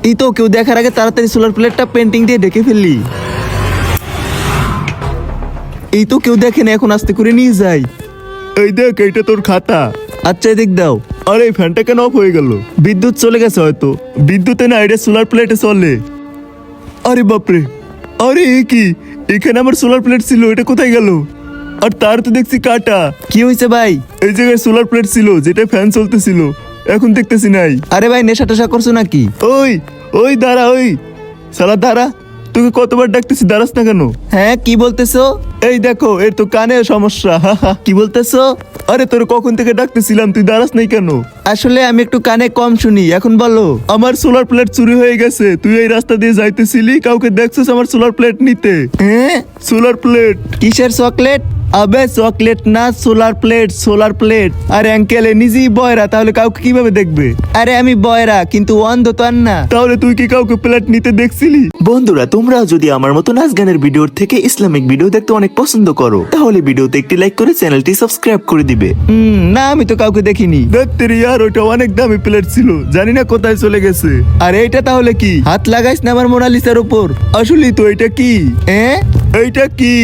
এই তো কেউ দেখার আগে তাড়াতাড়ি সোলার প্লেটটা পেন্টিং দিয়ে ঢেকে ফেললি। এই তো কেউ দেখে না, এখন আস্তে করে নিয়ে যাই। এই দেখ, এইটা তোর খাতা। আচ্ছা এদিক দাও। আরে এই ফ্যানটা কেন অফ হয়ে গেল? বিদ্যুৎ চলে গেছে হয়তো। বিদ্যুতে না, এটা সোলার প্লেটে চলে। আরে বাপরে, আরে এ কি? এখানে আমার সোলার প্লেট ছিল, এটা কোথায় গেল? আর তার তো দেখছি কাটা। কি হয়েছে ভাই? এই জায়গায় সোলার প্লেট ছিল, যেটা ফ্যান চলতেছিল, এখন দেখতেছি নাই। আরে ভাই নেশা টেশা করছো নাকি? ওই ওই দাঁড়া, ওই শালা দাঁড়া, তোকে কতবার ডাকতেছি, দাঁড়াস না কেন? হ্যাঁ কি বলতেছো? এই দেখো, এর তো কানে সমস্যা। কি বলতেছো? আরে তোর কখন থেকে ডাকতেছিলাম, তুই দাঁড়াস নাই কেন? আসলে আমি একটু কানে কম শুনি, এখন বলো। আমার সোলার প্লেট চুরি হয়ে গেছে, তুই এই রাস্তা দিয়ে যাইতেছিলি, কাউকে দেখছিস আমার সোলার প্লেট নিতে? হ্যাঁ? Solar plate? কিসের চকলেট? আবে চকলেট না, সোলার প্লেট, সোলার প্লেট। আরে আঙ্কেল, নিজেই বয়রা, তাহলে কাউকে কিভাবে দেখবে? আরে আমি বয়রা, কিন্তু অন্ধ তো আর না। তাহলে তুই কি কাউকে প্লেট নিতে দেখছিলি? বন্ধুরা, তোমরা যদি আমার মতো নাচ গানের ভিডিওর থেকে ইসলামিক ভিডিও দেখতে অনেক পছন্দ করো, তাহলে ভিডিওতে একটি লাইক করে চ্যানেলটি সাবস্ক্রাইব করে দিবে। না আমি তো কাউকে দেখিনি। দেখতে রে ইয়ার, ওটা অনেক দামি প্লেট ছিল, জানি না কোথায় চলে গেছে। আর এইটা তাহলে কি? হাত লাগাইস না আমার মোনালিসার উপর। আসলেই তো, এটা কি? হ্যাঁ? এইটা কি?